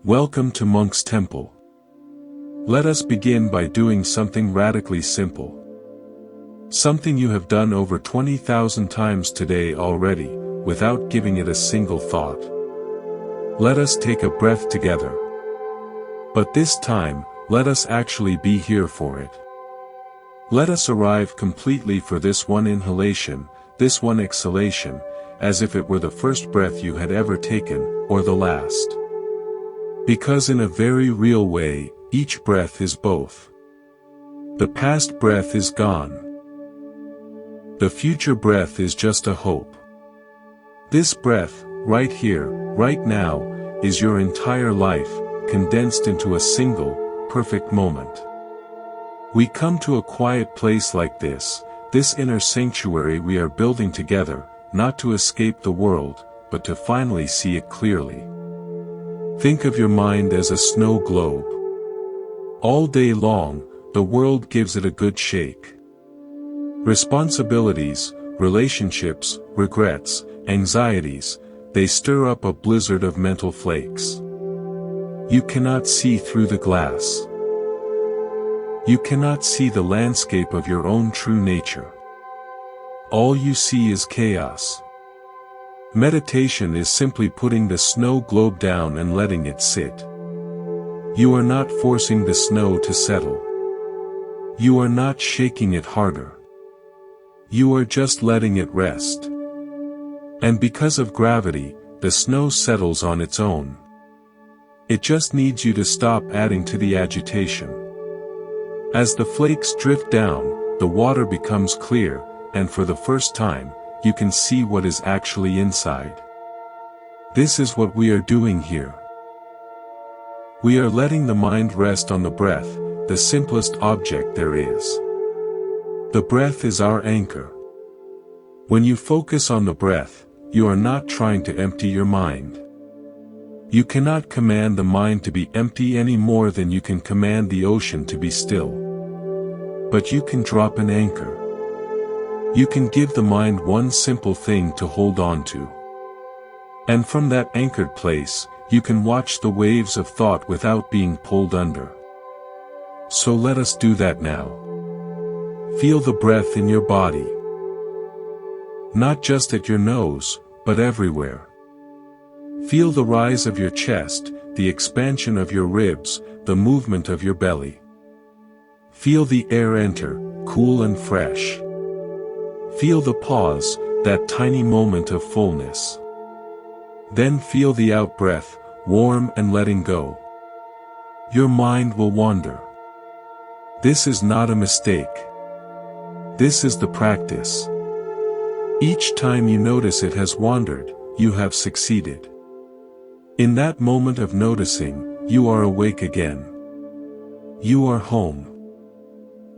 Welcome to Monk's Temple. Let us begin by doing something radically simple. Something you have done over 20,000 times today already, without giving it a single thought. Let us take a breath together. But this time, let us actually be here for it. Let us arrive completely for this one inhalation, this one exhalation, as if it were the first breath you had ever taken, or the last. Because in a very real way, each breath is both. The past breath is gone. The future breath is just a hope. This breath, right here, right now, is your entire life, condensed into a single, perfect moment. We come to a quiet place like this inner sanctuary we are building together, not to escape the world, but to finally see it clearly. Think of your mind as a snow globe. All day long, the world gives it a good shake. Responsibilities, relationships, regrets, anxieties, they stir up a blizzard of mental flakes. You cannot see through the glass. You cannot see the landscape of your own true nature. All you see is chaos. Meditation is simply putting the snow globe down and letting it sit. You are not forcing the snow to settle. You are not shaking it harder. You are just letting it rest. And because of gravity, the snow settles on its own. It just needs you to stop adding to the agitation. As the flakes drift down, the water becomes clear, and for the first time, you can see what is actually inside. This is what we are doing here. We are letting the mind rest on the breath, the simplest object there is. The breath is our anchor. When you focus on the breath, you are not trying to empty your mind. You cannot command the mind to be empty any more than you can command the ocean to be still. But you can drop an anchor. You can give the mind one simple thing to hold on to. And from that anchored place, you can watch the waves of thought without being pulled under. So let us do that now. Feel the breath in your body. Not just at your nose, but everywhere. Feel the rise of your chest, the expansion of your ribs, the movement of your belly. Feel the air enter, cool and fresh. Feel the pause, that tiny moment of fullness. Then feel the out-breath, warm and letting go. Your mind will wander. This is not a mistake. This is the practice. Each time you notice it has wandered, you have succeeded. In that moment of noticing, you are awake again. You are home.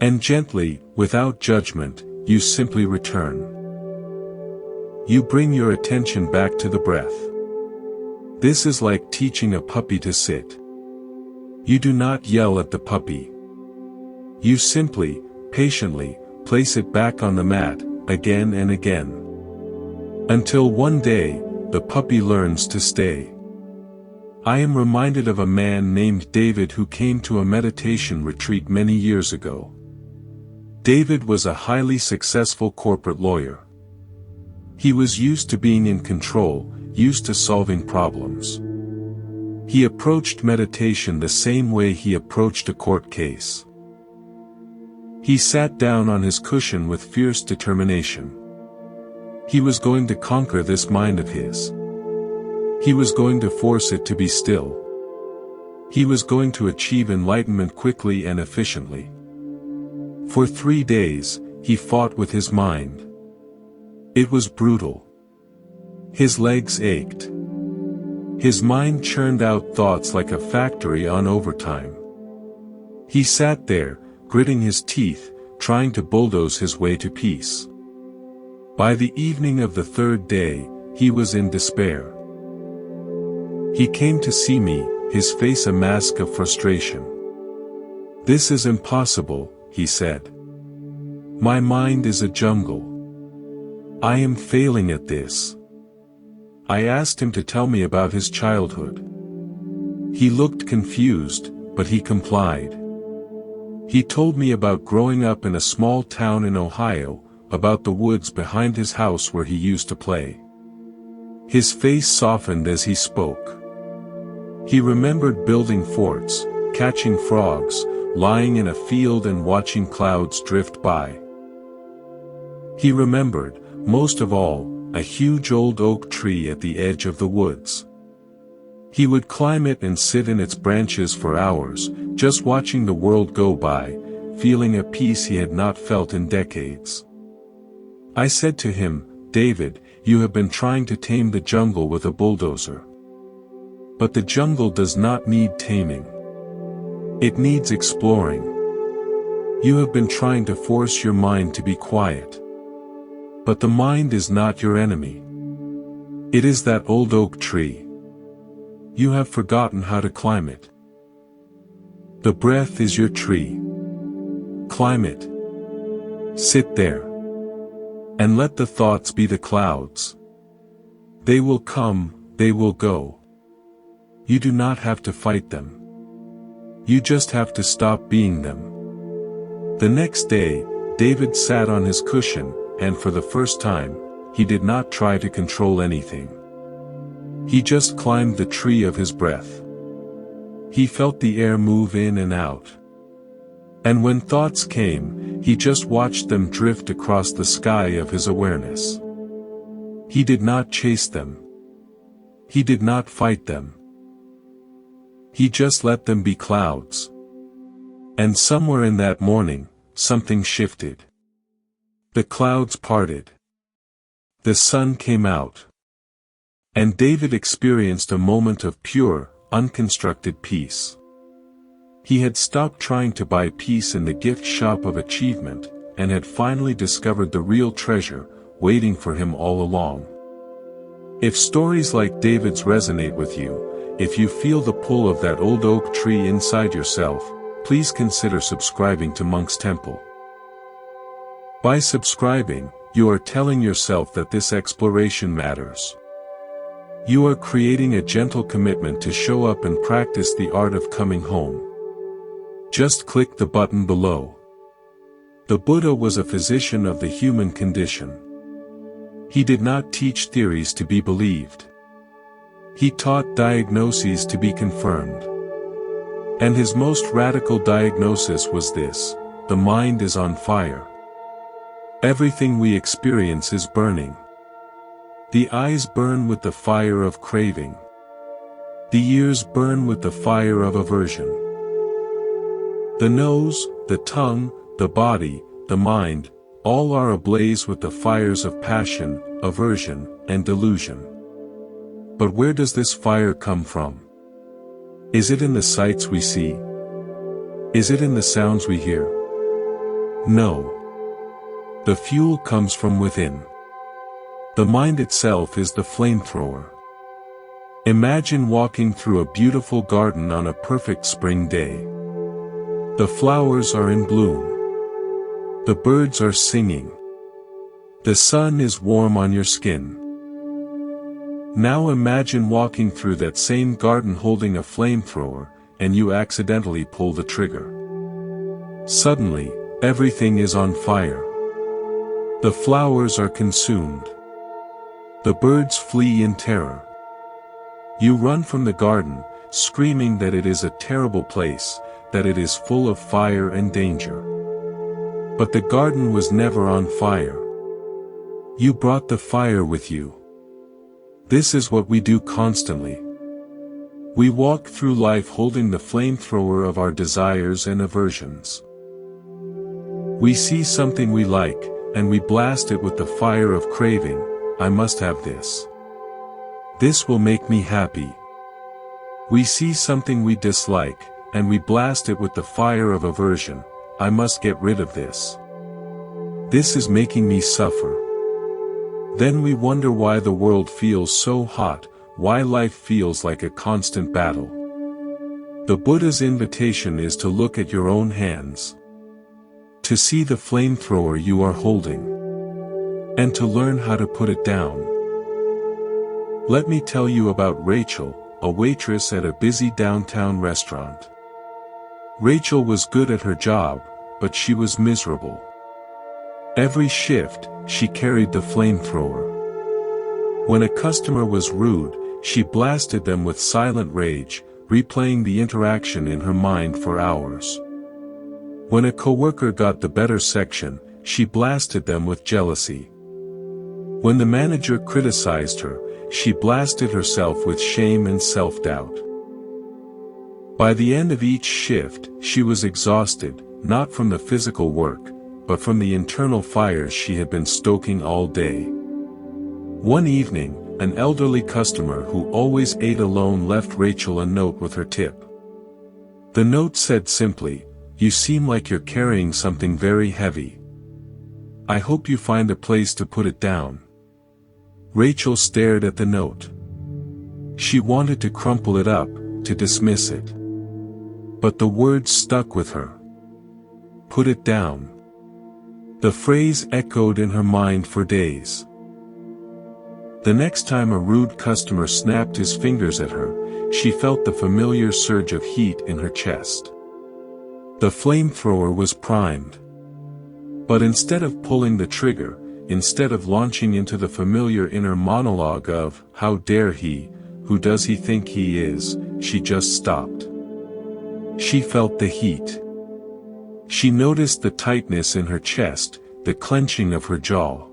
And gently, without judgment, you simply return. You bring your attention back to the breath. This is like teaching a puppy to sit. You do not yell at the puppy. You simply, patiently, place it back on the mat, again and again. Until one day, the puppy learns to stay. I am reminded of a man named David who came to a meditation retreat many years ago. David was a highly successful corporate lawyer. He was used to being in control, used to solving problems. He approached meditation the same way he approached a court case. He sat down on his cushion with fierce determination. He was going to conquer this mind of his. He was going to force it to be still. He was going to achieve enlightenment quickly and efficiently. For 3 days, he fought with his mind. It was brutal. His legs ached. His mind churned out thoughts like a factory on overtime. He sat there, gritting his teeth, trying to bulldoze his way to peace. By the evening of the 3rd day, he was in despair. He came to see me, his face a mask of frustration. "This is impossible," he said. "My mind is a jungle. I am failing at this." I asked him to tell me about his childhood. He looked confused, but he complied. He told me about growing up in a small town in Ohio, about the woods behind his house where he used to play. His face softened as he spoke. He remembered building forts, catching frogs, lying in a field and watching clouds drift by. He remembered, most of all, a huge old oak tree at the edge of the woods. He would climb it and sit in its branches for hours, just watching the world go by, feeling a peace he had not felt in decades. I said to him, "David, you have been trying to tame the jungle with a bulldozer. But the jungle does not need taming. It needs exploring. You have been trying to force your mind to be quiet. But the mind is not your enemy. It is that old oak tree. You have forgotten how to climb it. The breath is your tree. Climb it. Sit there. And let the thoughts be the clouds. They will come, they will go. You do not have to fight them. You just have to stop being them." The next day, David sat on his cushion, and for the first time, he did not try to control anything. He just climbed the tree of his breath. He felt the air move in and out. And when thoughts came, he just watched them drift across the sky of his awareness. He did not chase them. He did not fight them. He just let them be clouds. And somewhere in that morning, something shifted. The clouds parted. The sun came out. And David experienced a moment of pure, unconstructed peace. He had stopped trying to buy peace in the gift shop of achievement, and had finally discovered the real treasure, waiting for him all along. If stories like David's resonate with you, if you feel the pull of that old oak tree inside yourself, please consider subscribing to Monk's Temple. By subscribing, you are telling yourself that this exploration matters. You are creating a gentle commitment to show up and practice the art of coming home. Just click the button below. The Buddha was a physician of the human condition. He did not teach theories to be believed. He taught diagnoses to be confirmed. And his most radical diagnosis was this: the mind is on fire. Everything we experience is burning. The eyes burn with the fire of craving. The ears burn with the fire of aversion. The nose, the tongue, the body, the mind, all are ablaze with the fires of passion, aversion, and delusion. But where does this fire come from? Is it in the sights we see? Is it in the sounds we hear? No. The fuel comes from within. The mind itself is the flamethrower. Imagine walking through a beautiful garden on a perfect spring day. The flowers are in bloom. The birds are singing. The sun is warm on your skin. Now imagine walking through that same garden holding a flamethrower, and you accidentally pull the trigger. Suddenly, everything is on fire. The flowers are consumed. The birds flee in terror. You run from the garden, screaming that it is a terrible place, that it is full of fire and danger. But the garden was never on fire. You brought the fire with you. This is what we do constantly. We walk through life holding the flamethrower of our desires and aversions. We see something we like, and we blast it with the fire of craving. I must have this. This will make me happy. We see something we dislike, and we blast it with the fire of aversion. I must get rid of this. This is making me suffer. Then we wonder why the world feels so hot, why life feels like a constant battle. The Buddha's invitation is to look at your own hands, to see the flamethrower you are holding, and to learn how to put it down. Let me tell you about Rachel, a waitress at a busy downtown restaurant. Rachel was good at her job, but she was miserable. Every shift, she carried the flamethrower. When a customer was rude, she blasted them with silent rage, replaying the interaction in her mind for hours. When a coworker got the better section, she blasted them with jealousy. When the manager criticized her, she blasted herself with shame and self-doubt. By the end of each shift, she was exhausted, not from the physical work, but from the internal fires she had been stoking all day. One evening, an elderly customer who always ate alone left Rachel a note with her tip. The note said simply, "You seem like you're carrying something very heavy. I hope you find a place to put it down." Rachel stared at the note. She wanted to crumple it up, to dismiss it. But the words stuck with her. Put it down. The phrase echoed in her mind for days. The next time a rude customer snapped his fingers at her, she felt the familiar surge of heat in her chest. The flamethrower was primed. But instead of pulling the trigger, instead of launching into the familiar inner monologue of, "How dare he, who does he think he is," she just stopped. She felt the heat. She noticed the tightness in her chest, the clenching of her jaw.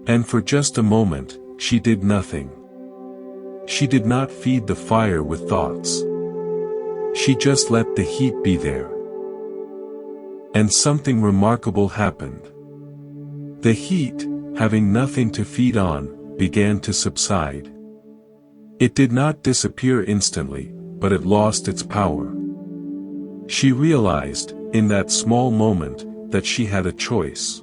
And for just a moment, she did nothing. She did not feed the fire with thoughts. She just let the heat be there. And something remarkable happened. The heat, having nothing to feed on, began to subside. It did not disappear instantly, but it lost its power. She realized, in that small moment, that she had a choice.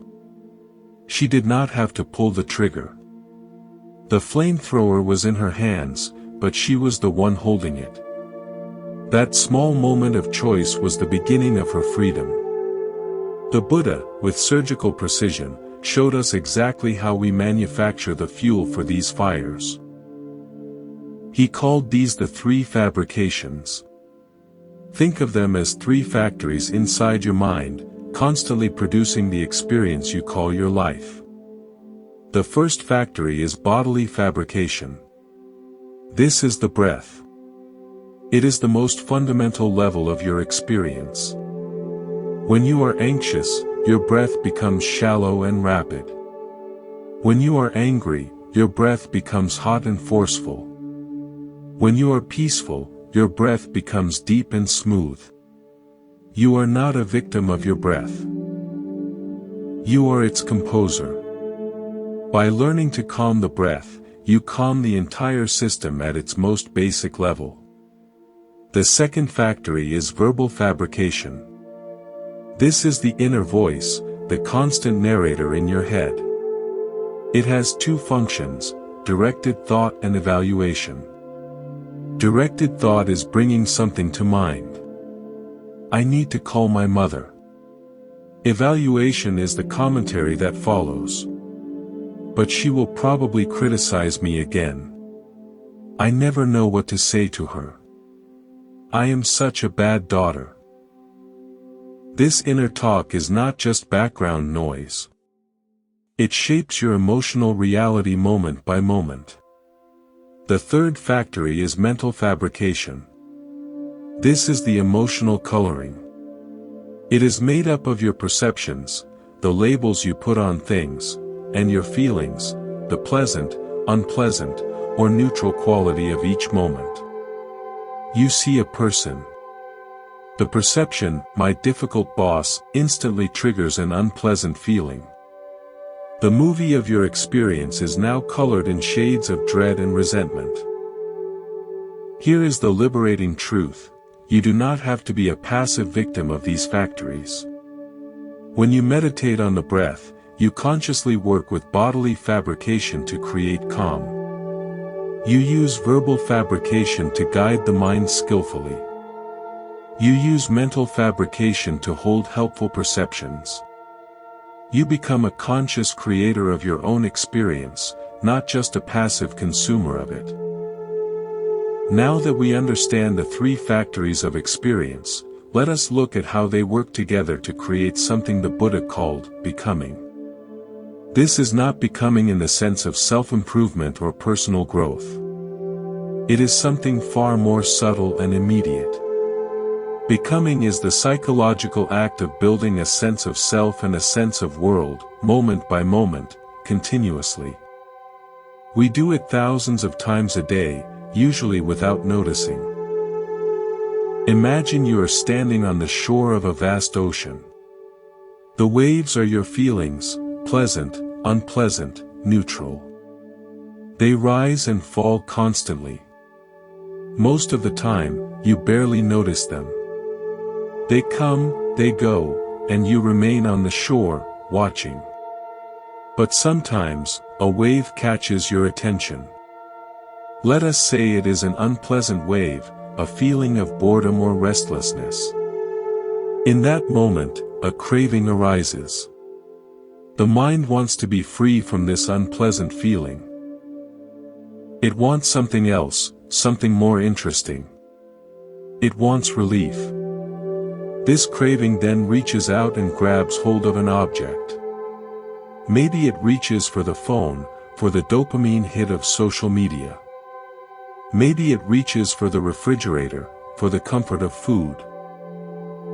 She did not have to pull the trigger. The flamethrower was in her hands, but she was the one holding it. That small moment of choice was the beginning of her freedom. The Buddha, with surgical precision, showed us exactly how we manufacture the fuel for these fires. He called these the three fabrications. Think of them as three factories inside your mind, constantly producing the experience you call your life. The first factory is bodily fabrication. This is the breath. It is the most fundamental level of your experience. When you are anxious, your breath becomes shallow and rapid. When you are angry, your breath becomes hot and forceful. When you are peaceful, your breath becomes deep and smooth. You are not a victim of your breath. You are its composer. By learning to calm the breath, you calm the entire system at its most basic level. The second factory is verbal fabrication. This is the inner voice, the constant narrator in your head. It has two functions, directed thought and evaluation. Directed thought is bringing something to mind. I need to call my mother. Evaluation is the commentary that follows. But she will probably criticize me again. I never know what to say to her. I am such a bad daughter. This inner talk is not just background noise. It shapes your emotional reality moment by moment. The third factory is mental fabrication. This is the emotional coloring. It is made up of your perceptions, the labels you put on things, and your feelings, the pleasant, unpleasant, or neutral quality of each moment. You see a person. The perception, "my difficult boss," instantly triggers an unpleasant feeling. The movie of your experience is now colored in shades of dread and resentment. Here is the liberating truth: you do not have to be a passive victim of these factories. When you meditate on the breath, you consciously work with bodily fabrication to create calm. You use verbal fabrication to guide the mind skillfully. You use mental fabrication to hold helpful perceptions. You become a conscious creator of your own experience, not just a passive consumer of it. Now that we understand the three factories of experience, let us look at how they work together to create something the Buddha called becoming. This is not becoming in the sense of self-improvement or personal growth. It is something far more subtle and immediate. Becoming is the psychological act of building a sense of self and a sense of world, moment by moment, continuously. We do it thousands of times a day, usually without noticing. Imagine you are standing on the shore of a vast ocean. The waves are your feelings, pleasant, unpleasant, neutral. They rise and fall constantly. Most of the time, you barely notice them. They come, they go, and you remain on the shore, watching. But sometimes, a wave catches your attention. Let us say it is an unpleasant wave, a feeling of boredom or restlessness. In that moment, a craving arises. The mind wants to be free from this unpleasant feeling. It wants something else, something more interesting. It wants relief. This craving then reaches out and grabs hold of an object. Maybe it reaches for the phone, for the dopamine hit of social media. Maybe it reaches for the refrigerator, for the comfort of food.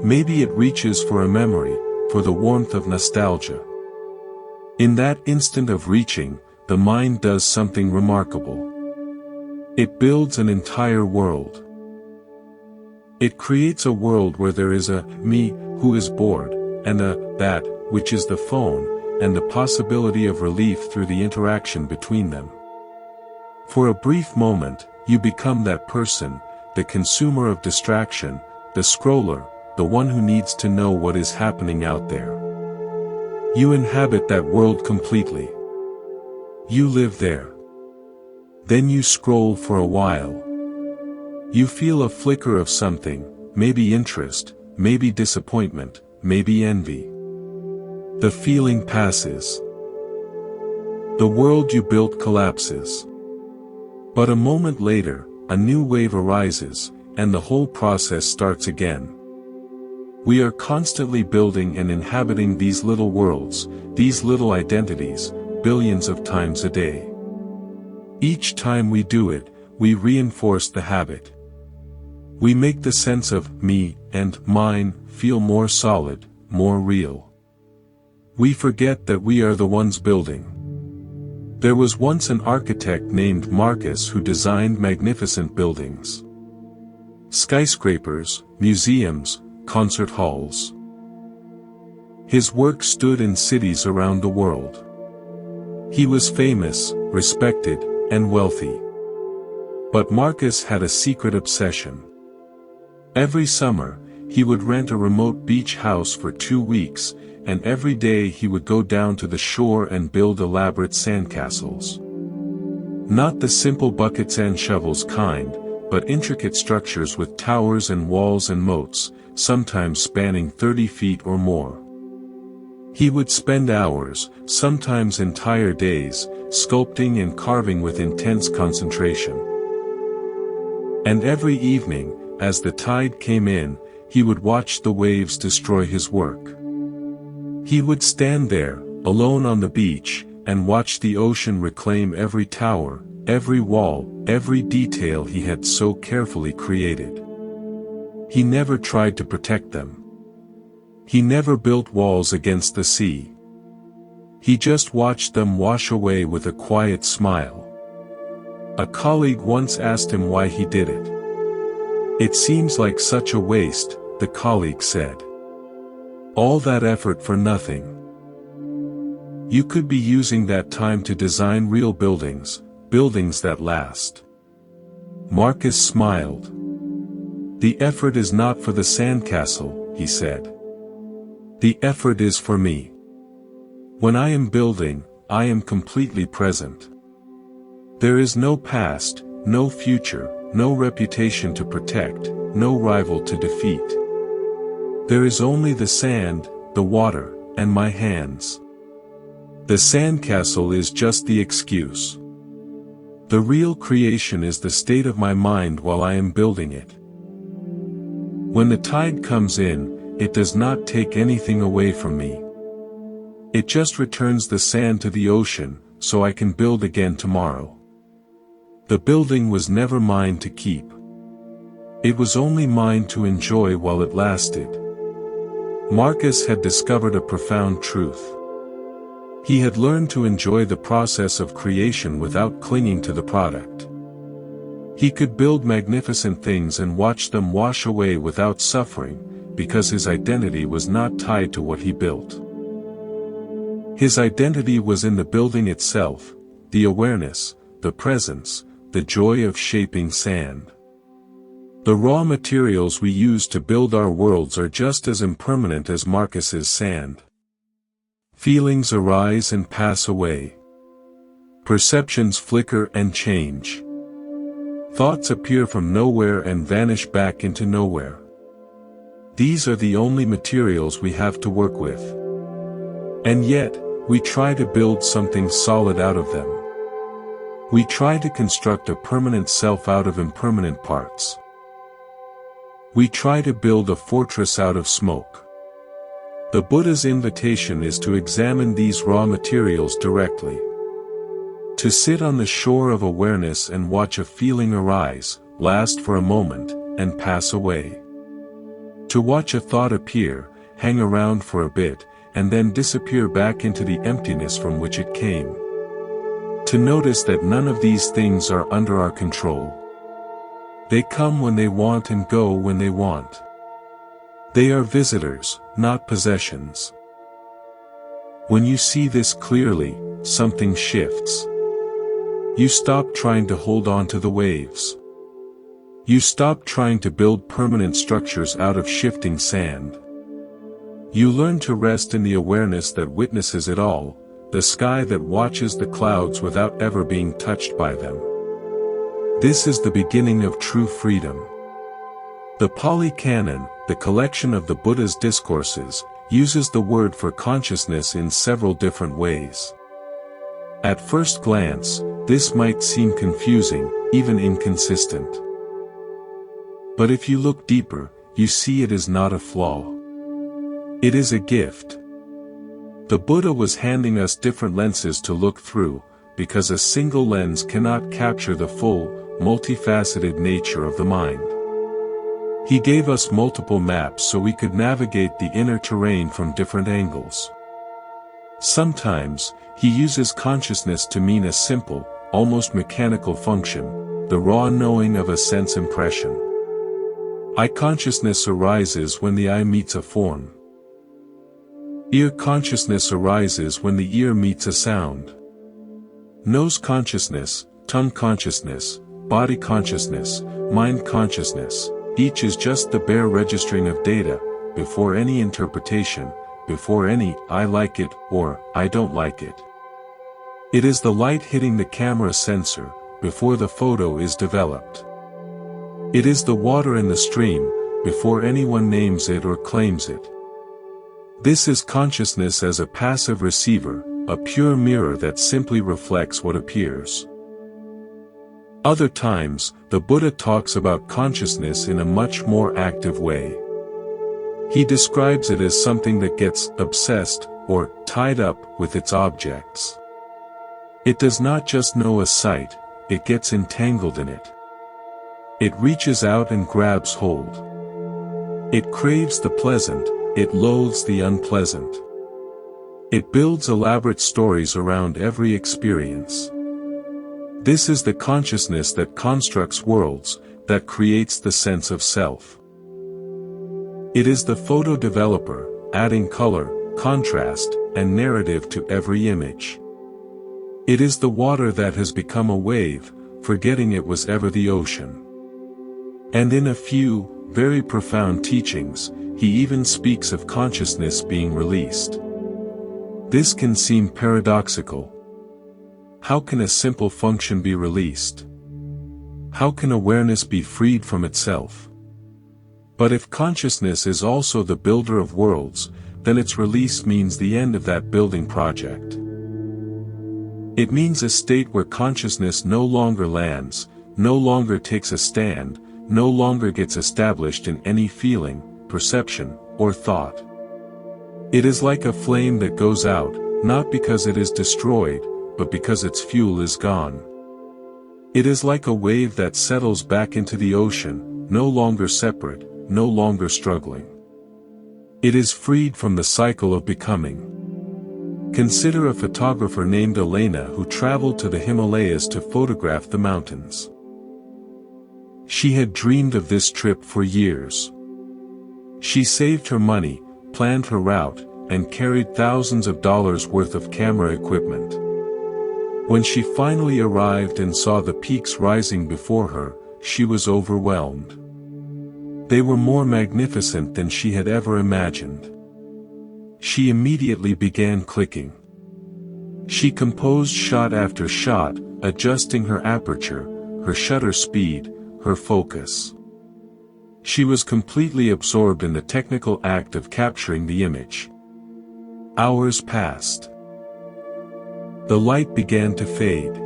Maybe it reaches for a memory, for the warmth of nostalgia. In that instant of reaching, the mind does something remarkable. It builds an entire world. It creates a world where there is a me who is bored, and a that which is the phone, and the possibility of relief through the interaction between them. For a brief moment, you become that person, the consumer of distraction, the scroller, the one who needs to know what is happening out there. You inhabit that world completely. You live there. Then you scroll for a while. You feel a flicker of something, maybe interest, maybe disappointment, maybe envy. The feeling passes. The world you built collapses. But a moment later, a new wave arises, and the whole process starts again. We are constantly building and inhabiting these little worlds, these little identities, billions of times a day. Each time we do it, we reinforce the habit. We make the sense of me and mine feel more solid, more real. We forget that we are the ones building. There was once an architect named Marcus who designed magnificent buildings. Skyscrapers, museums, concert halls. His work stood in cities around the world. He was famous, respected, and wealthy. But Marcus had a secret obsession. Every summer, he would rent a remote beach house for 2 weeks, and every day he would go down to the shore and build elaborate sandcastles. Not the simple buckets and shovels kind, but intricate structures with towers and walls and moats, sometimes spanning 30 feet or more. He would spend hours, sometimes entire days, sculpting and carving with intense concentration. And every evening, as the tide came in, he would watch the waves destroy his work. He would stand there, alone on the beach, and watch the ocean reclaim every tower, every wall, every detail he had so carefully created. He never tried to protect them. He never built walls against the sea. He just watched them wash away with a quiet smile. A colleague once asked him why he did it. "It seems like such a waste," the colleague said. "All that effort for nothing. You could be using that time to design real buildings, buildings that last." Marcus smiled. "The effort is not for the sandcastle," he said. "The effort is for me. When I am building, I am completely present. There is no past, no future, no reputation to protect, no rival to defeat. There is only the sand, the water, and my hands. The sandcastle is just the excuse. The real creation is the state of my mind while I am building it. When the tide comes in, it does not take anything away from me. It just returns the sand to the ocean, so I can build again tomorrow. The building was never mine to keep. It was only mine to enjoy while it lasted. Marcus had discovered a profound truth. He had learned to enjoy the process of creation without clinging to the product. He could build magnificent things and watch them wash away without suffering, because his identity was not tied to what he built. His identity was in the building itself, the awareness, the presence, the joy of shaping sand. The raw materials we use to build our worlds are just as impermanent as Marcus's sand. Feelings arise and pass away. Perceptions flicker and change. Thoughts appear from nowhere and vanish back into nowhere. These are the only materials we have to work with. And yet, we try to build something solid out of them. We try to construct a permanent self out of impermanent parts. We try to build a fortress out of smoke. The Buddha's invitation is to examine these raw materials directly. To sit on the shore of awareness and watch a feeling arise, last for a moment, and pass away. To watch a thought appear, hang around for a bit, and then disappear back into the emptiness from which it came. To notice that none of these things are under our control. They come when they want and go when they want. They are visitors, not possessions. When you see this clearly, something shifts. You stop trying to hold on to the waves. You stop trying to build permanent structures out of shifting sand. You learn to rest in the awareness that witnesses it all, the sky that watches the clouds without ever being touched by them. This is the beginning of true freedom. The Pali Canon, the collection of the Buddha's discourses, uses the word for consciousness in several different ways. At first glance, this might seem confusing, even inconsistent. But if you look deeper, you see it is not a flaw. It is a gift. The Buddha was handing us different lenses to look through, because a single lens cannot capture the full, multifaceted nature of the mind. He gave us multiple maps so we could navigate the inner terrain from different angles. Sometimes, he uses consciousness to mean a simple, almost mechanical function, the raw knowing of a sense impression. Eye consciousness arises when the eye meets a form. Ear consciousness arises when the ear meets a sound. Nose consciousness, tongue consciousness, body consciousness, mind consciousness, each is just the bare registering of data, before any interpretation, before any "I like it" or "I don't like it." It is the light hitting the camera sensor, before the photo is developed. It is the water in the stream, before anyone names it or claims it. This is consciousness as a passive receiver, a pure mirror that simply reflects what appears. Other times, the Buddha talks about consciousness in a much more active way. He describes it as something that gets obsessed, or tied up, with its objects. It does not just know a sight, it gets entangled in it. It reaches out and grabs hold. It craves the pleasant, it loathes the unpleasant. It builds elaborate stories around every experience. This is the consciousness that constructs worlds, that creates the sense of self. It is the photo developer, adding color, contrast, and narrative to every image. It is the water that has become a wave, forgetting it was ever the ocean. And in a few, very profound teachings, he even speaks of consciousness being released. This can seem paradoxical. How can a simple function be released? How can awareness be freed from itself? But if consciousness is also the builder of worlds, then its release means the end of that building project. It means a state where consciousness no longer lands, no longer takes a stand, no longer gets established in any feeling, perception, or thought. It is like a flame that goes out, not because it is destroyed, but because its fuel is gone. It is like a wave that settles back into the ocean, no longer separate, no longer struggling. It is freed from the cycle of becoming. Consider a photographer named Elena who traveled to the Himalayas to photograph the mountains. She had dreamed of this trip for years. She saved her money, planned her route, and carried thousands of dollars worth of camera equipment. When she finally arrived and saw the peaks rising before her, she was overwhelmed. They were more magnificent than she had ever imagined. She immediately began clicking. She composed shot after shot, adjusting her aperture, her shutter speed, her focus. She was completely absorbed in the technical act of capturing the image. Hours passed. The light began to fade.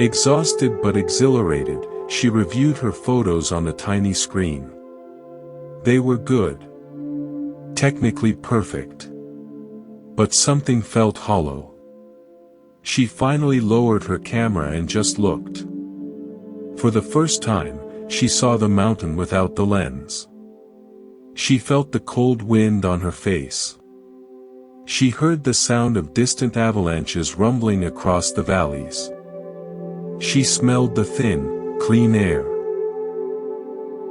Exhausted but exhilarated, she reviewed her photos on the tiny screen. They were good. Technically perfect. But something felt hollow. She finally lowered her camera and just looked. For the first time, she saw the mountain without the lens. She felt the cold wind on her face. She heard the sound of distant avalanches rumbling across the valleys. She smelled the thin, clean air.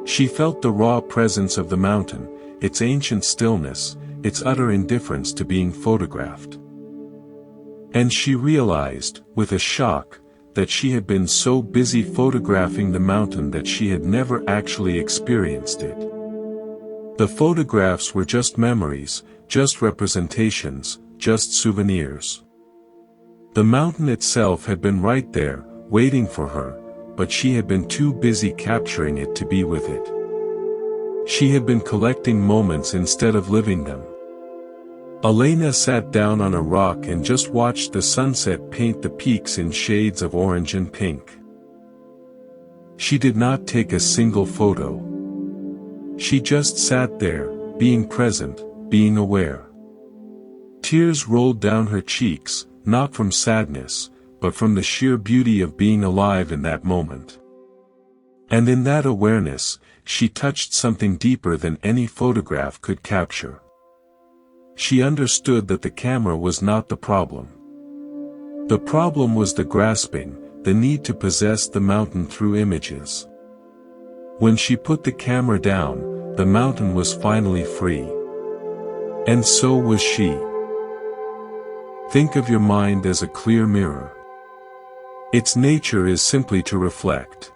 She felt the raw presence of the mountain, its ancient stillness, its utter indifference to being photographed. And she realized, with a shock, that she had been so busy photographing the mountain that she had never actually experienced it. The photographs were just memories, just representations, just souvenirs. The mountain itself had been right there, waiting for her, but she had been too busy capturing it to be with it. She had been collecting moments instead of living them. Elena sat down on a rock and just watched the sunset paint the peaks in shades of orange and pink. She did not take a single photo. She just sat there, being present, being aware. Tears rolled down her cheeks, not from sadness, but from the sheer beauty of being alive in that moment. And in that awareness, she touched something deeper than any photograph could capture. She understood that the camera was not the problem. The problem was the grasping, the need to possess the mountain through images. When she put the camera down, the mountain was finally free. And so was she. Think of your mind as a clear mirror. Its nature is simply to reflect.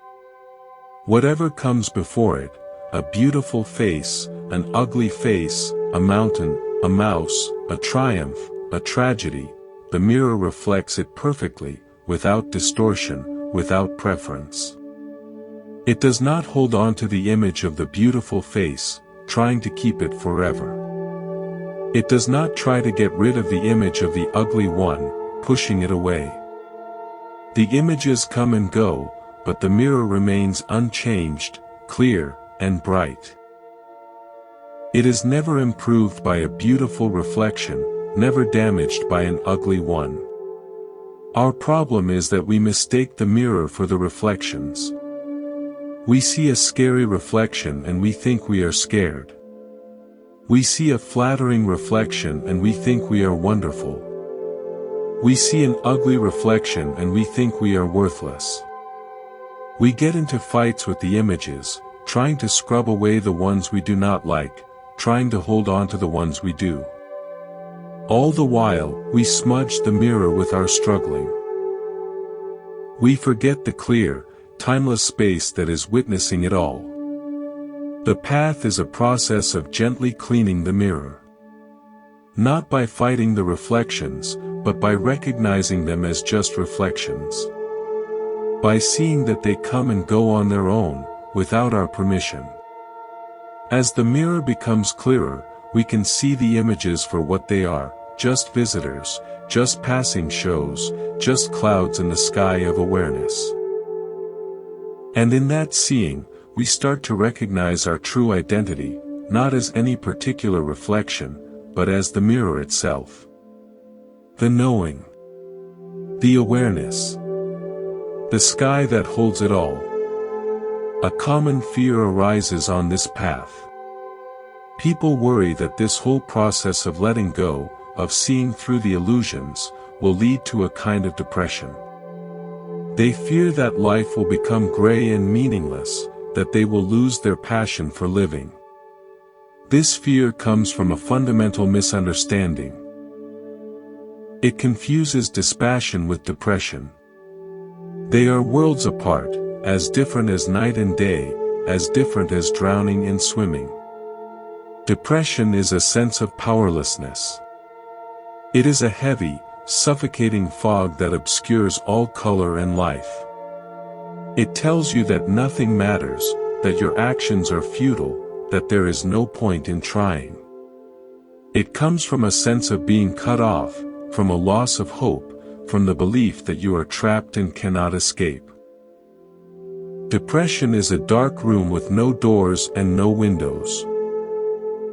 Whatever comes before it, a beautiful face, an ugly face, a mountain, a mouse, a triumph, a tragedy, the mirror reflects it perfectly, without distortion, without preference. It does not hold on to the image of the beautiful face, trying to keep it forever. It does not try to get rid of the image of the ugly one, pushing it away. The images come and go, but the mirror remains unchanged, clear, and bright. It is never improved by a beautiful reflection, never damaged by an ugly one. Our problem is that we mistake the mirror for the reflections. We see a scary reflection and we think we are scared. We see a flattering reflection and we think we are wonderful. We see an ugly reflection and we think we are worthless. We get into fights with the images, trying to scrub away the ones we do not like, trying to hold on to the ones we do. All the while, we smudge the mirror with our struggling. We forget the clear, timeless space that is witnessing it all. The path is a process of gently cleaning the mirror. Not by fighting the reflections, but by recognizing them as just reflections. By seeing that they come and go on their own, without our permission. As the mirror becomes clearer, we can see the images for what they are, just visitors, just passing shows, just clouds in the sky of awareness. And in that seeing, we start to recognize our true identity, not as any particular reflection, but as the mirror itself. The knowing. The awareness. The sky that holds it all. A common fear arises on this path. People worry that this whole process of letting go, of seeing through the illusions, will lead to a kind of depression. They fear that life will become gray and meaningless, that they will lose their passion for living. This fear comes from a fundamental misunderstanding. It confuses dispassion with depression. They are worlds apart, as different as night and day, as different as drowning and swimming. Depression is a sense of powerlessness. It is a heavy, suffocating fog that obscures all color and life. It tells you that nothing matters, that your actions are futile, that there is no point in trying. It comes from a sense of being cut off, from a loss of hope, from the belief that you are trapped and cannot escape. Depression is a dark room with no doors and no windows.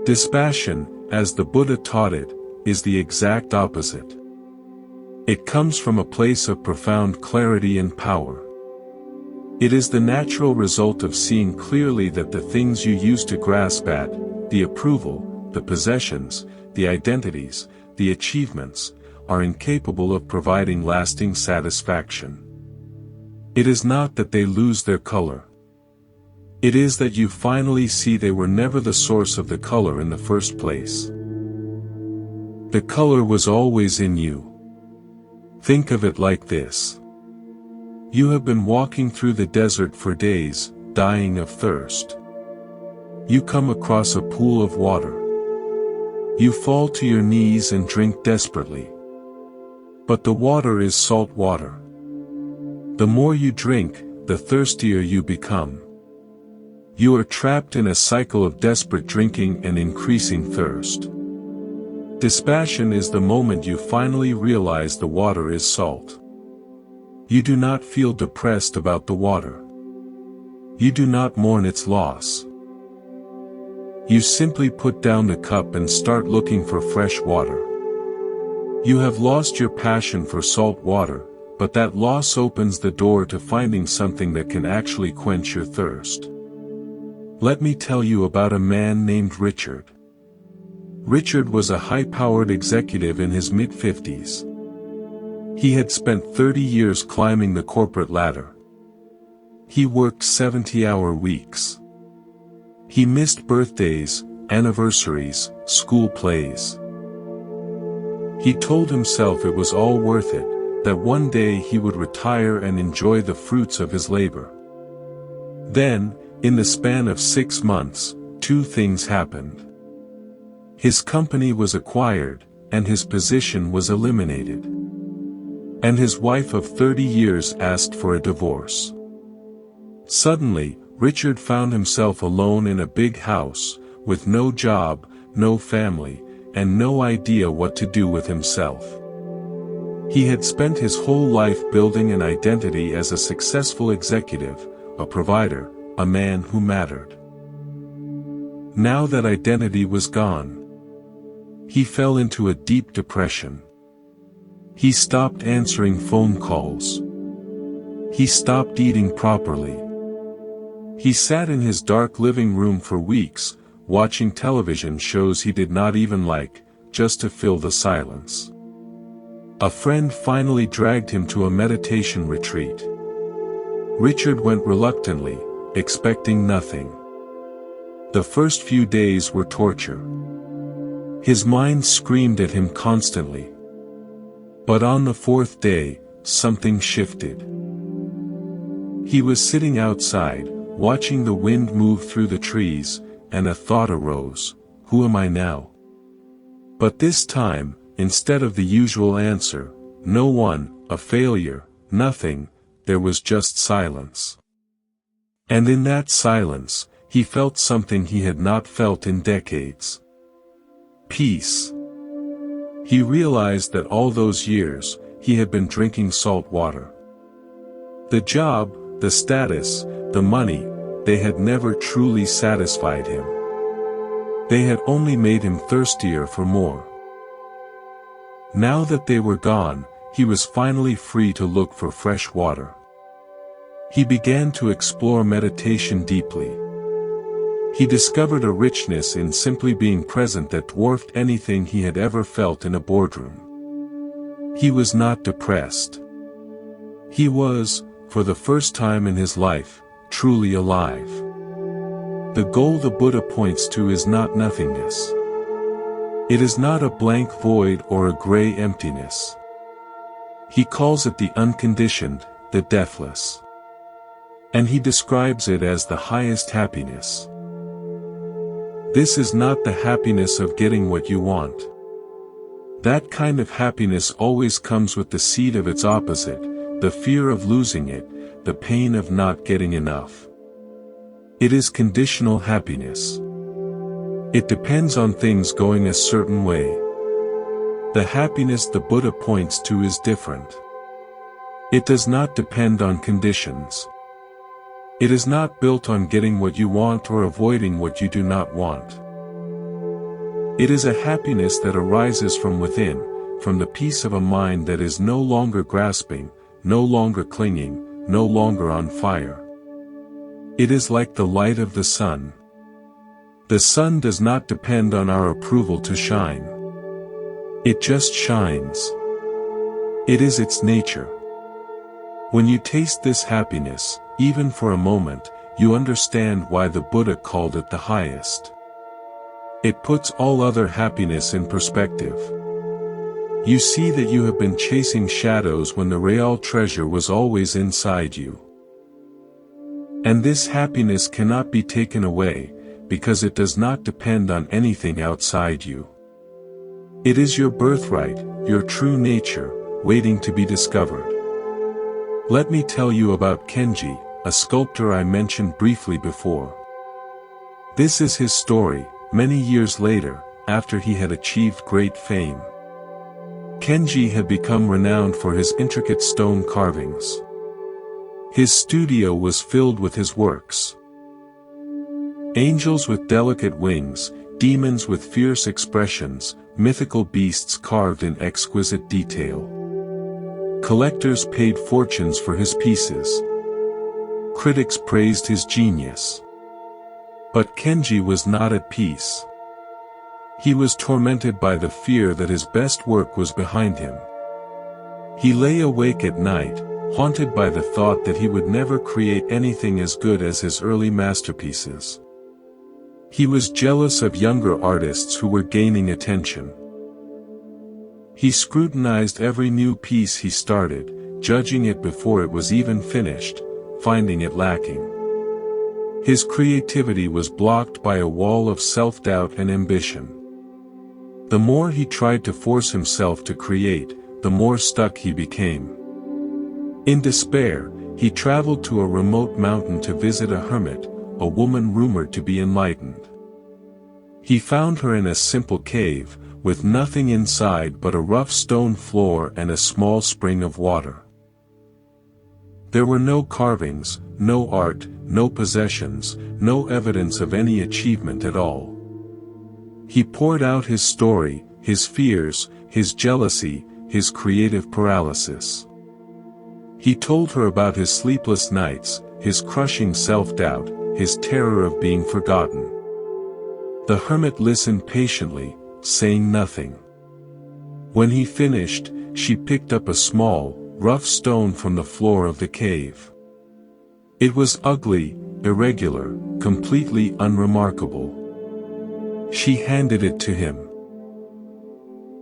Dispassion, as the Buddha taught it, is the exact opposite. It comes from a place of profound clarity and power. It is the natural result of seeing clearly that the things you used to grasp at, the approval, the possessions, the identities, the achievements, are incapable of providing lasting satisfaction. It is not that they lose their color. It is that you finally see they were never the source of the color in the first place. The color was always in you. Think of it like this. You have been walking through the desert for days, dying of thirst. You come across a pool of water. You fall to your knees and drink desperately. But the water is salt water. The more you drink, the thirstier you become. You are trapped in a cycle of desperate drinking and increasing thirst. Dispassion is the moment you finally realize the water is salt. You do not feel depressed about the water. You do not mourn its loss. You simply put down the cup and start looking for fresh water. You have lost your passion for salt water, but that loss opens the door to finding something that can actually quench your thirst. Let me tell you about a man named Richard. Richard was a high-powered executive in his mid-50s. He had spent 30 years climbing the corporate ladder. He worked 70-hour weeks. He missed birthdays, anniversaries, school plays. He told himself it was all worth it, that one day he would retire and enjoy the fruits of his labor. Then, in the span of 6 months, 2 things happened. His company was acquired, and his position was eliminated. And his wife of 30 years asked for a divorce. Suddenly, Richard found himself alone in a big house, with no job, no family, and no idea what to do with himself. He had spent his whole life building an identity as a successful executive, a provider, a man who mattered. Now that identity was gone, he fell into a deep depression. He stopped answering phone calls. He stopped eating properly. He sat in his dark living room for weeks, watching television shows he did not even like, just to fill the silence. A friend finally dragged him to a meditation retreat. Richard went reluctantly, expecting nothing. The first few days were torture. His mind screamed at him constantly. But on the 4th day, something shifted. He was sitting outside, watching the wind move through the trees, and a thought arose, who am I now? But this time, instead of the usual answer, no one, a failure, nothing, there was just silence. And in that silence, he felt something he had not felt in decades. Peace. He realized that all those years, he had been drinking salt water. The job, the status, the money, they had never truly satisfied him. They had only made him thirstier for more. Now that they were gone, he was finally free to look for fresh water. He began to explore meditation deeply. He discovered a richness in simply being present that dwarfed anything he had ever felt in a boardroom. He was not depressed. He was, for the first time in his life, truly alive. The goal the Buddha points to is not nothingness. It is not a blank void or a gray emptiness. He calls it the unconditioned, the deathless. And he describes it as the highest happiness. This is not the happiness of getting what you want. That kind of happiness always comes with the seed of its opposite, the fear of losing it, the pain of not getting enough. It is conditional happiness. It depends on things going a certain way. The happiness the Buddha points to is different. It does not depend on conditions. It is not built on getting what you want or avoiding what you do not want. It is a happiness that arises from within, from the peace of a mind that is no longer grasping, no longer clinging, no longer on fire. It is like the light of the sun. The sun does not depend on our approval to shine. It just shines. It is its nature. When you taste this happiness, even for a moment, you understand why the Buddha called it the highest. It puts all other happiness in perspective. You see that you have been chasing shadows when the real treasure was always inside you. And this happiness cannot be taken away, because it does not depend on anything outside you. It is your birthright, your true nature, waiting to be discovered. Let me tell you about Kenji, a sculptor I mentioned briefly before. This is his story, many years later, after he had achieved great fame. Kenji had become renowned for his intricate stone carvings. His studio was filled with his works. Angels with delicate wings, demons with fierce expressions, mythical beasts carved in exquisite detail. Collectors paid fortunes for his pieces. Critics praised his genius. But Kenji was not at peace. He was tormented by the fear that his best work was behind him. He lay awake at night, haunted by the thought that he would never create anything as good as his early masterpieces. He was jealous of younger artists who were gaining attention. He scrutinized every new piece he started, judging it before it was even finished, finding it lacking. His creativity was blocked by a wall of self-doubt and ambition. The more he tried to force himself to create, the more stuck he became. In despair, he traveled to a remote mountain to visit a hermit, a woman rumored to be enlightened. He found her in a simple cave, with nothing inside but a rough stone floor and a small spring of water. There were no carvings, no art, no possessions, no evidence of any achievement at all. He poured out his story, his fears, his jealousy, his creative paralysis. He told her about his sleepless nights, his crushing self-doubt, his terror of being forgotten. The hermit listened patiently, saying nothing. When he finished, she picked up a small, rough stone from the floor of the cave. It was ugly, irregular, completely unremarkable. She handed it to him.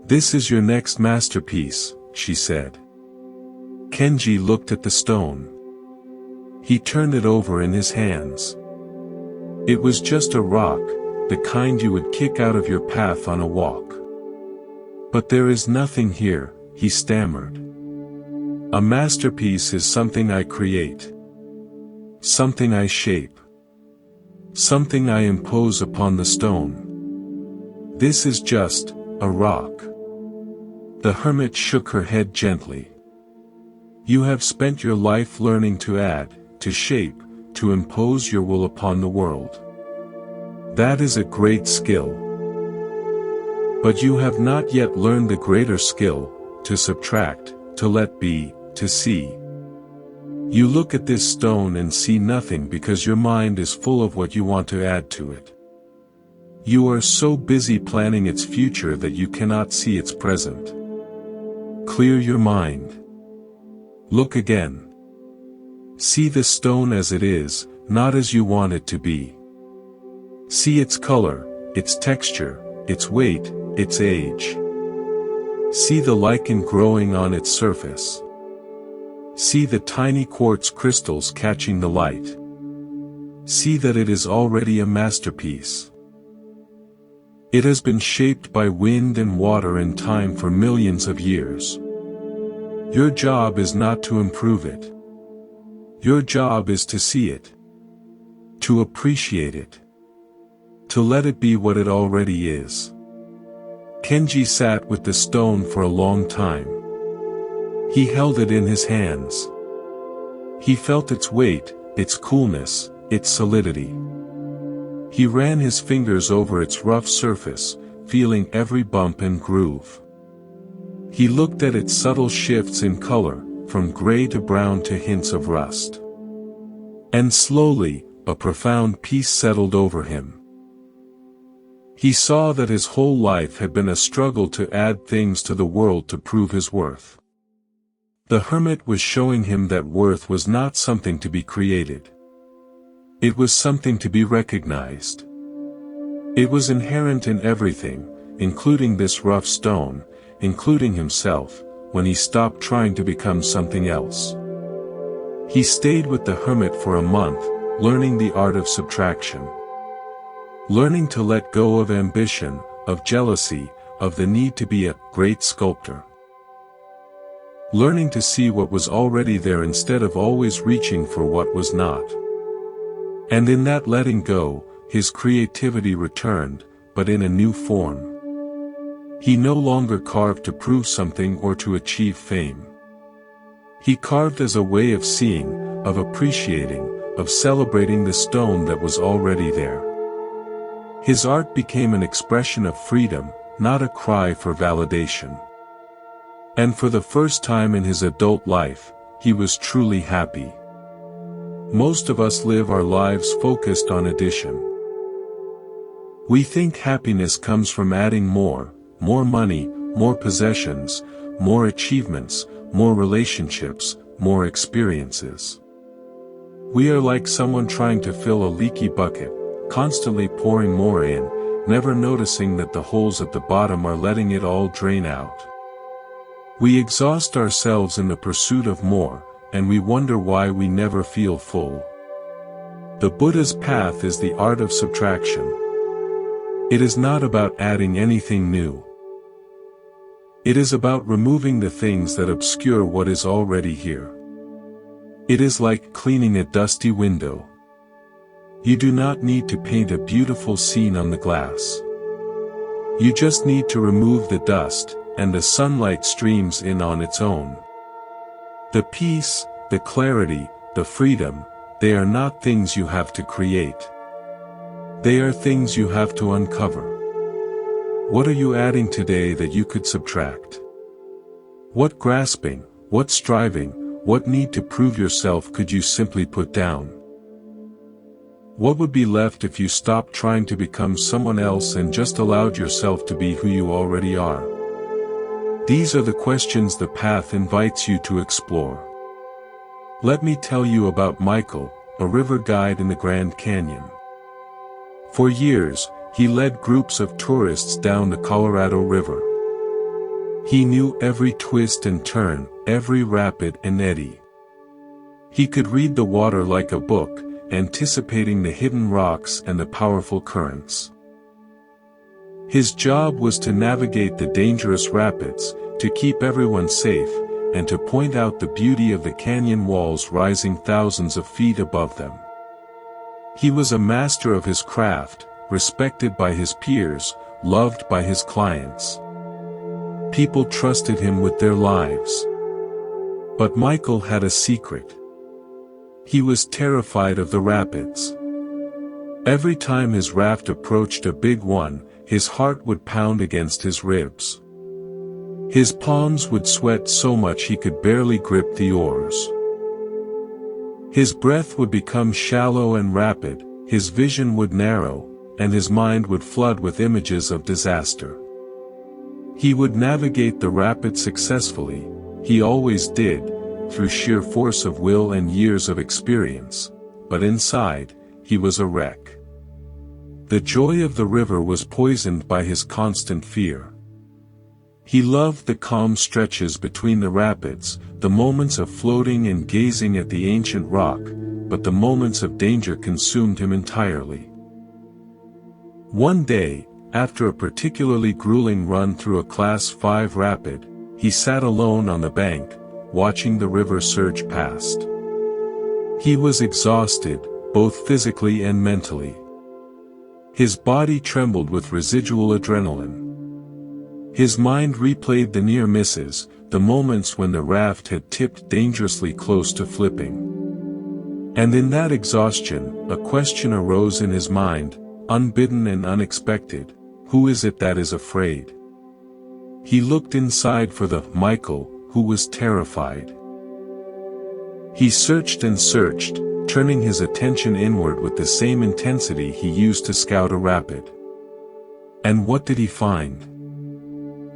"This is your next masterpiece," she said. Kenji looked at the stone. He turned it over in his hands. It was just a rock, the kind you would kick out of your path on a walk. "But there is nothing here," he stammered. "A masterpiece is something I create. Something I shape. Something I impose upon the stone. This is just a rock." The hermit shook her head gently. You have spent your life learning to add, to shape, to impose your will upon the world. That is a great skill. But you have not yet learned the greater skill, to subtract, to let be, to see. You look at this stone and see nothing because your mind is full of what you want to add to it. You are so busy planning its future that you cannot see its present. Clear your mind. Look again. See the stone as it is, not as you want it to be. See its color, its texture, its weight, its age. See the lichen growing on its surface. See the tiny quartz crystals catching the light. See that it is already a masterpiece. It has been shaped by wind and water and time for millions of years. Your job is not to improve it. Your job is to see it. To appreciate it. To let it be what it already is. Kenji sat with the stone for a long time. He held it in his hands. He felt its weight, its coolness, its solidity. He ran his fingers over its rough surface, feeling every bump and groove. He looked at its subtle shifts in color, from gray to brown to hints of rust. And slowly, a profound peace settled over him. He saw that his whole life had been a struggle to add things to the world to prove his worth. The hermit was showing him that worth was not something to be created. It was something to be recognized. It was inherent in everything, including this rough stone, including himself, when he stopped trying to become something else. He stayed with the hermit for a month, learning the art of subtraction. Learning to let go of ambition, of jealousy, of the need to be a great sculptor. Learning to see what was already there instead of always reaching for what was not. And in that letting go, his creativity returned, but in a new form. He no longer carved to prove something or to achieve fame. He carved as a way of seeing, of appreciating, of celebrating the stone that was already there. His art became an expression of freedom, not a cry for validation. And for the first time in his adult life, he was truly happy. Most of us live our lives focused on addition. We think happiness comes from adding more money, more possessions, more achievements, more relationships, more experiences. We are like someone trying to fill a leaky bucket, constantly pouring more in, never noticing that the holes at the bottom are letting it all drain out. We exhaust ourselves in the pursuit of more, and we wonder why we never feel full. The Buddha's path is the art of subtraction. It is not about adding anything new. It is about removing the things that obscure what is already here. It is like cleaning a dusty window. You do not need to paint a beautiful scene on the glass. You just need to remove the dust, and the sunlight streams in on its own. The peace, the clarity, the freedom, they are not things you have to create. They are things you have to uncover. What are you adding today that you could subtract? What grasping, what striving, what need to prove yourself could you simply put down? What would be left if you stopped trying to become someone else and just allowed yourself to be who you already are? These are the questions the path invites you to explore. Let me tell you about Michael, a river guide in the Grand Canyon. For years, he led groups of tourists down the Colorado River. He knew every twist and turn, every rapid and eddy. He could read the water like a book, anticipating the hidden rocks and the powerful currents. His job was to navigate the dangerous rapids, to keep everyone safe, and to point out the beauty of the canyon walls rising thousands of feet above them. He was a master of his craft, respected by his peers, loved by his clients. People trusted him with their lives. But Michael had a secret. He was terrified of the rapids. Every time his raft approached a big one, his heart would pound against his ribs. His palms would sweat so much he could barely grip the oars. His breath would become shallow and rapid, his vision would narrow, and his mind would flood with images of disaster. He would navigate the rapid successfully, he always did, through sheer force of will and years of experience, but inside, he was a wreck. The joy of the river was poisoned by his constant fear. He loved the calm stretches between the rapids, the moments of floating and gazing at the ancient rock, but the moments of danger consumed him entirely. One day, after a particularly grueling run through a Class 5 rapid, he sat alone on the bank, watching the river surge past. He was exhausted, both physically and mentally. His body trembled with residual adrenaline. His mind replayed the near misses, the moments when the raft had tipped dangerously close to flipping. And in that exhaustion, a question arose in his mind, unbidden and unexpected: who is it that is afraid? He looked inside for the Michael, who was terrified. He searched and searched, turning his attention inward with the same intensity he used to scout a rapid. And what did he find?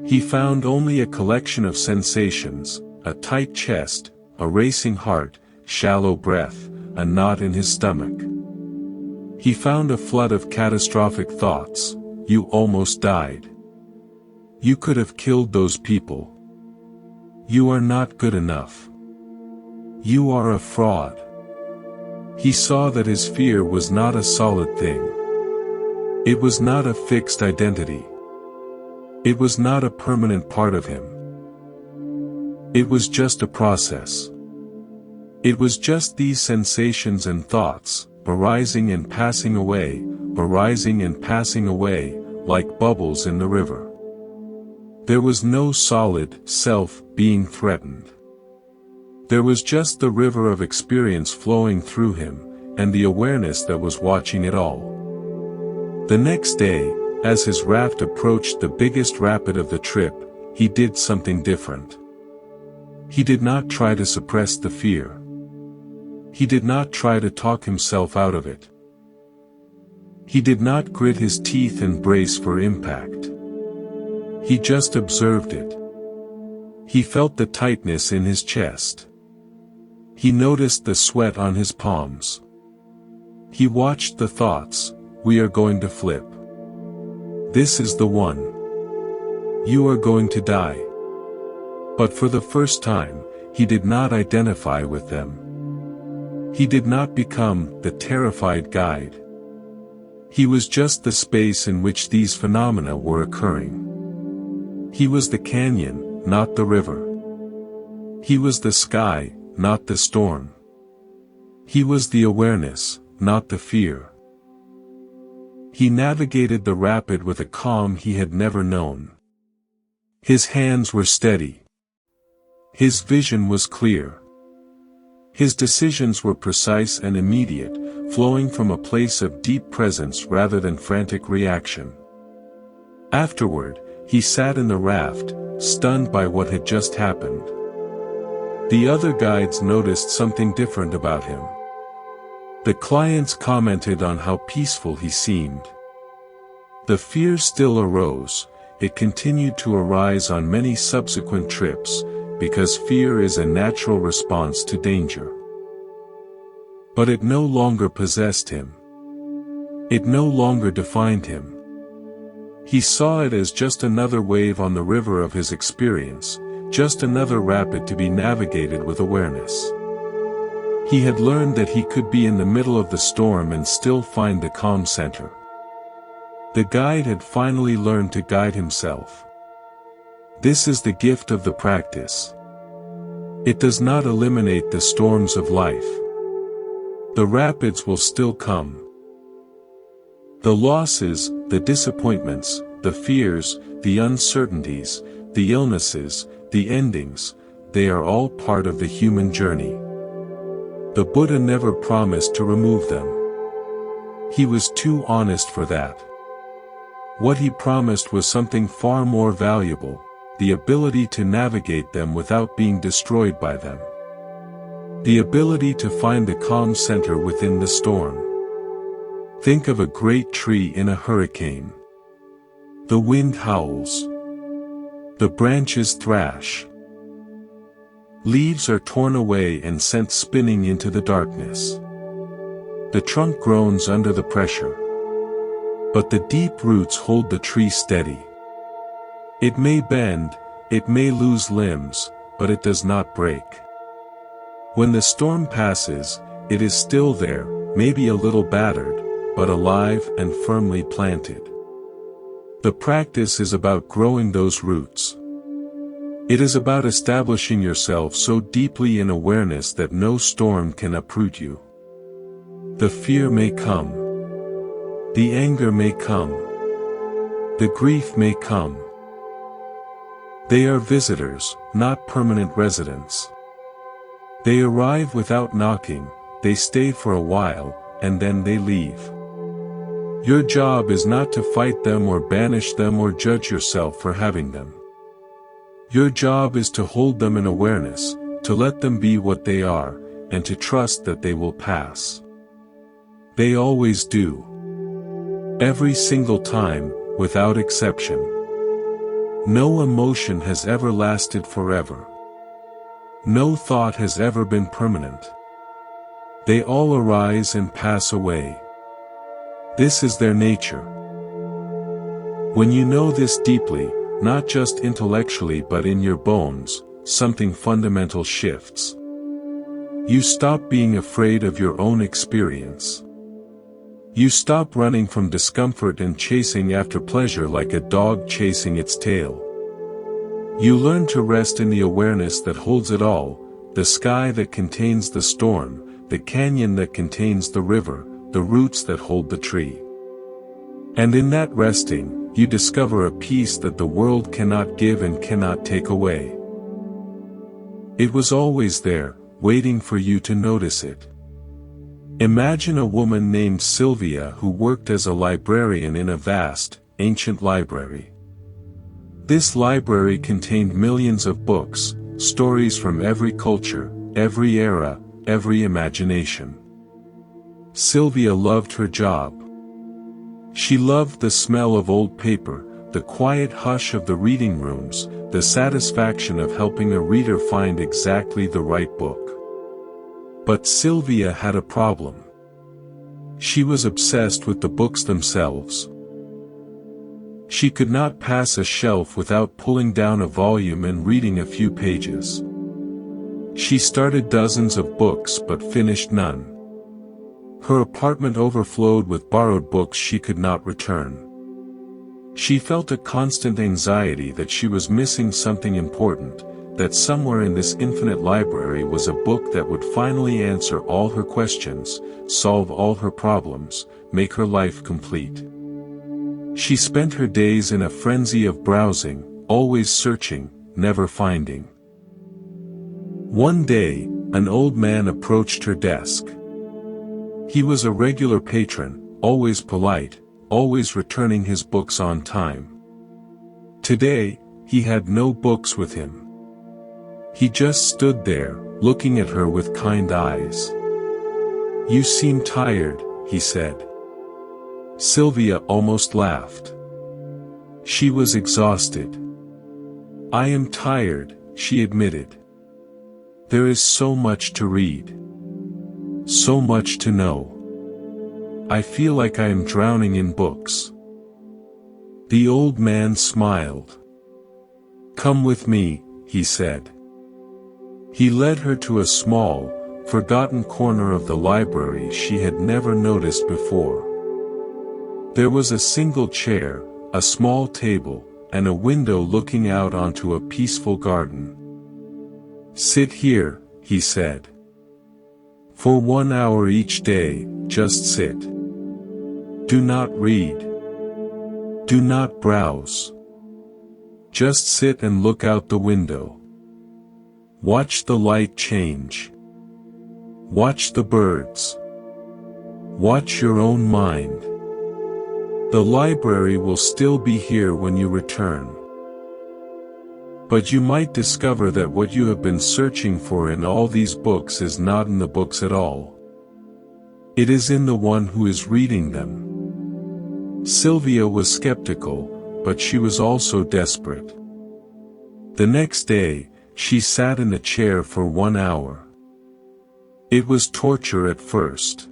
He found only a collection of sensations: a tight chest, a racing heart, shallow breath, a knot in his stomach. He found a flood of catastrophic thoughts: you almost died. You could have killed those people. You are not good enough. You are a fraud. He saw that his fear was not a solid thing. It was not a fixed identity. It was not a permanent part of him. It was just a process. It was just these sensations and thoughts, arising and passing away, arising and passing away, like bubbles in the river. There was no solid self being threatened. There was just the river of experience flowing through him, and the awareness that was watching it all. The next day, as his raft approached the biggest rapid of the trip, he did something different. He did not try to suppress the fear. He did not try to talk himself out of it. He did not grit his teeth and brace for impact. He just observed it. He felt the tightness in his chest. He noticed the sweat on his palms. He watched the thoughts: we are going to flip. This is the one. You are going to die. But for the first time, he did not identify with them. He did not become the terrified guide. He was just the space in which these phenomena were occurring. He was the canyon, not the river. He was the sky, not the storm. He was the awareness, not the fear. He navigated the rapid with a calm he had never known. His hands were steady. His vision was clear. His decisions were precise and immediate, flowing from a place of deep presence rather than frantic reaction. Afterward, he sat in the raft, stunned by what had just happened. The other guides noticed something different about him. The clients commented on how peaceful he seemed. The fear still arose. It continued to arise on many subsequent trips, because fear is a natural response to danger. But it no longer possessed him. It no longer defined him. He saw it as just another wave on the river of his experience, just another rapid to be navigated with awareness. He had learned that he could be in the middle of the storm and still find the calm center. The guide had finally learned to guide himself. This is the gift of the practice. It does not eliminate the storms of life. The rapids will still come. The losses, the disappointments, the fears, the uncertainties, the illnesses, the endings, they are all part of the human journey. The Buddha never promised to remove them. He was too honest for that. What he promised was something far more valuable, the ability to navigate them without being destroyed by them. The ability to find the calm center within the storm. Think of a great tree in a hurricane. The wind howls. The branches thrash. Leaves are torn away and sent spinning into the darkness. The trunk groans under the pressure. But the deep roots hold the tree steady. It may bend, it may lose limbs, but it does not break. When the storm passes, it is still there, maybe a little battered, but alive and firmly planted. The practice is about growing those roots. It is about establishing yourself so deeply in awareness that no storm can uproot you. The fear may come. The anger may come. The grief may come. They are visitors, not permanent residents. They arrive without knocking, they stay for a while, and then they leave. Your job is not to fight them or banish them or judge yourself for having them. Your job is to hold them in awareness, to let them be what they are, and to trust that they will pass. They always do. Every single time, without exception. No emotion has ever lasted forever. No thought has ever been permanent. They all arise and pass away. This is their nature. When you know this deeply, not just intellectually but in your bones, something fundamental shifts. You stop being afraid of your own experience. You stop running from discomfort and chasing after pleasure like a dog chasing its tail. You learn to rest in the awareness that holds it all, the sky that contains the storm, the canyon that contains the river, the roots that hold the tree. And in that resting, you discover a peace that the world cannot give and cannot take away. It was always there, waiting for you to notice it. Imagine a woman named Sylvia who worked as a librarian in a vast, ancient library. This library contained millions of books, stories from every culture, every era, every imagination. Sylvia loved her job. She loved the smell of old paper, the quiet hush of the reading rooms, the satisfaction of helping a reader find exactly the right book. But Sylvia had a problem. She was obsessed with the books themselves. She could not pass a shelf without pulling down a volume and reading a few pages. She started dozens of books but finished none. Her apartment overflowed with borrowed books she could not return. She felt a constant anxiety that she was missing something important, that somewhere in this infinite library was a book that would finally answer all her questions, solve all her problems, make her life complete. She spent her days in a frenzy of browsing, always searching, never finding. One day, an old man approached her desk. He was a regular patron, always polite, always returning his books on time. Today, he had no books with him. He just stood there, looking at her with kind eyes. "You seem tired," he said. Sylvia almost laughed. She was exhausted. "I am tired," she admitted. "There is so much to read. So much to know. I feel like I am drowning in books." The old man smiled. "Come with me," he said. He led her to a small, forgotten corner of the library she had never noticed before. There was a single chair, a small table, and a window looking out onto a peaceful garden. "Sit here," he said. "For 1 hour each day, just sit. Do not read. Do not browse. Just sit and look out the window. Watch the light change. Watch the birds. Watch your own mind. The library will still be here when you return. But you might discover that what you have been searching for in all these books is not in the books at all. It is in the one who is reading them. Sylvia was skeptical, but she was also desperate. The next day, she sat in a chair for 1 hour. It was torture at first.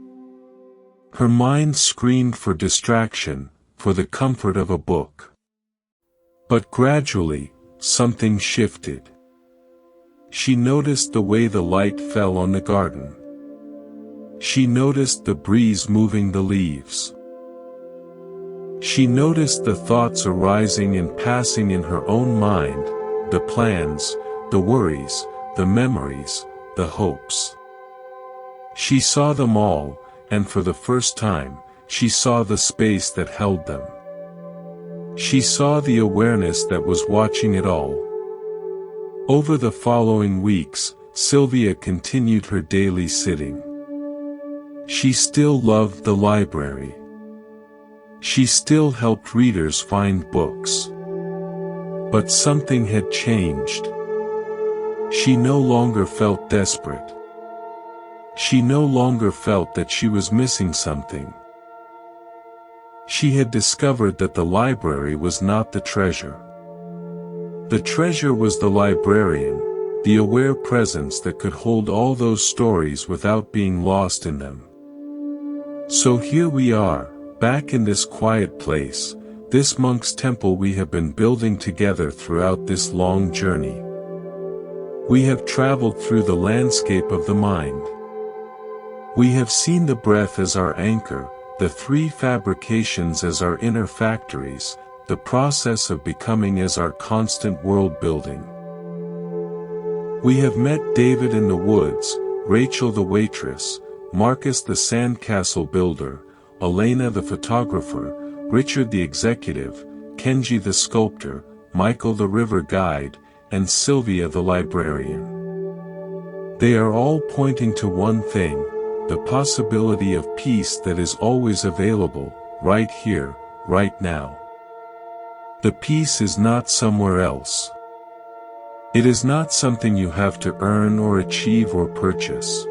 Her mind screamed for distraction, for the comfort of a book. But gradually, something shifted. She noticed the way the light fell on the garden. She noticed the breeze moving the leaves. She noticed the thoughts arising and passing in her own mind, the plans, the worries, the memories, the hopes. She saw them all, and for the first time, she saw the space that held them. She saw the awareness that was watching it all. Over the following weeks, Sylvia continued her daily sitting. She still loved the library. She still helped readers find books. But something had changed. She no longer felt desperate. She no longer felt that she was missing something. She had discovered that the library was not the treasure. The treasure was the librarian, the aware presence that could hold all those stories without being lost in them. So here we are, back in this quiet place, this monk's temple we have been building together throughout this long journey. We have traveled through the landscape of the mind. We have seen the breath as our anchor, the 3 fabrications as our inner factories, the process of becoming as our constant world building. We have met David in the woods, Rachel the waitress, Marcus the sandcastle builder, Elena the photographer, Richard the executive, Kenji the sculptor, Michael the river guide, and Sylvia the librarian. They are all pointing to one thing, the possibility of peace that is always available, right here, right now. The peace is not somewhere else. It is not something you have to earn or achieve or purchase.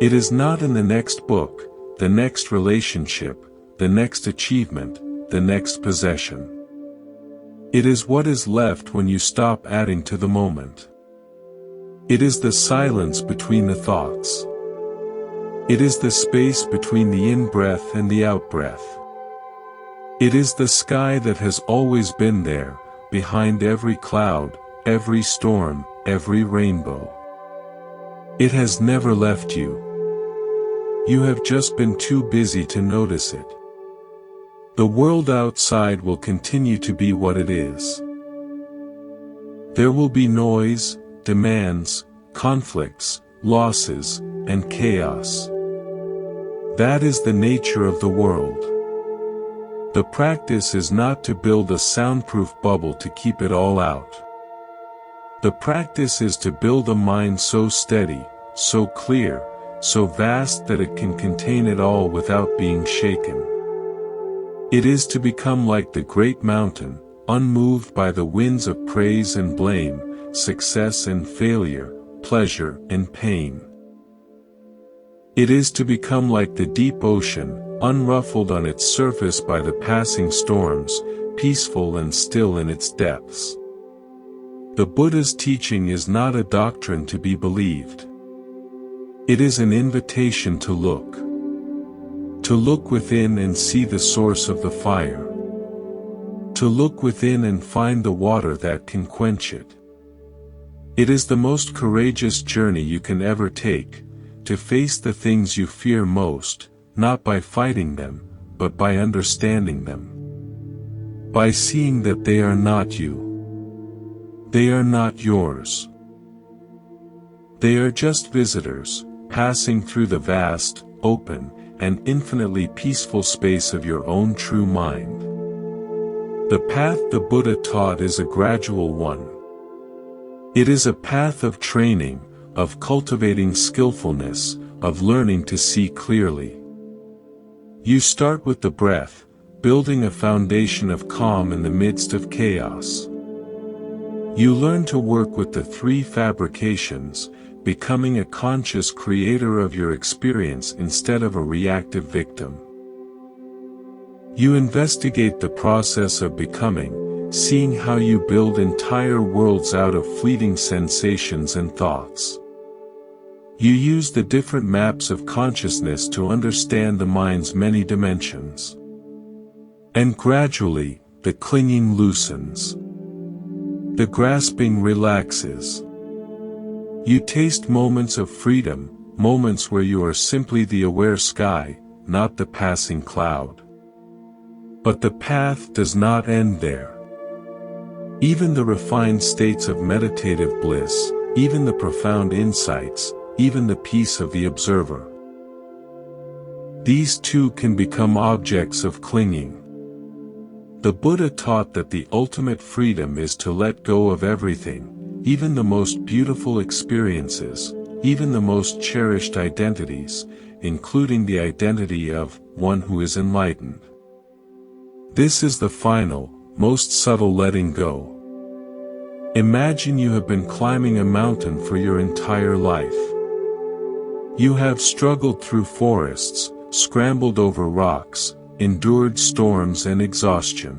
It is not in the next book, the next relationship, the next achievement, the next possession. It is what is left when you stop adding to the moment. It is the silence between the thoughts. It is the space between the in-breath and the out-breath. It is the sky that has always been there, behind every cloud, every storm, every rainbow. It has never left you. You have just been too busy to notice it. The world outside will continue to be what it is. There will be noise, demands, conflicts, losses, and chaos. That is the nature of the world. The practice is not to build a soundproof bubble to keep it all out. The practice is to build a mind so steady, so clear, so vast that it can contain it all without being shaken. It is to become like the great mountain, unmoved by the winds of praise and blame, success and failure, pleasure and pain. It is to become like the deep ocean, unruffled on its surface by the passing storms, peaceful and still in its depths. The Buddha's teaching is not a doctrine to be believed. It is an invitation to look. To look within and see the source of the fire. To look within and find the water that can quench it. It is the most courageous journey you can ever take, to face the things you fear most, not by fighting them, but by understanding them. By seeing that they are not you. They are not yours. They are just visitors, passing through the vast, open, and infinitely peaceful space of your own true mind. The path the Buddha taught is a gradual one. It is a path of training, of cultivating skillfulness, of learning to see clearly. You start with the breath, building a foundation of calm in the midst of chaos. You learn to work with the three fabrications, becoming a conscious creator of your experience instead of a reactive victim. You investigate the process of becoming, seeing how you build entire worlds out of fleeting sensations and thoughts. You use the different maps of consciousness to understand the mind's many dimensions. And gradually, the clinging loosens. The grasping relaxes. You taste moments of freedom, moments where you are simply the aware sky, not the passing cloud. But the path does not end there. Even the refined states of meditative bliss, even the profound insights, even the peace of the observer. These too can become objects of clinging. The Buddha taught that the ultimate freedom is to let go of everything, even the most beautiful experiences, even the most cherished identities, including the identity of one who is enlightened. This is the final, most subtle letting go. Imagine you have been climbing a mountain for your entire life. You have struggled through forests, scrambled over rocks, endured storms and exhaustion.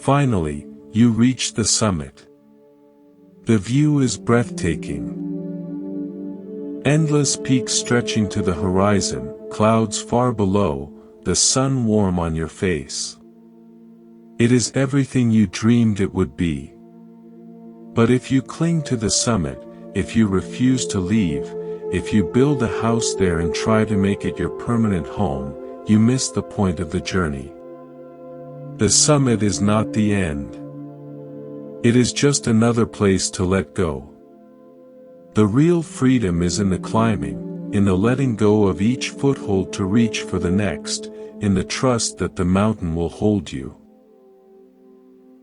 Finally, you reach the summit. The view is breathtaking. Endless peaks stretching to the horizon, clouds far below, the sun warm on your face. It is everything you dreamed it would be. But if you cling to the summit, if you refuse to leave, if you build a house there and try to make it your permanent home, you miss the point of the journey. The summit is not the end. It is just another place to let go. The real freedom is in the climbing, in the letting go of each foothold to reach for the next, in the trust that the mountain will hold you.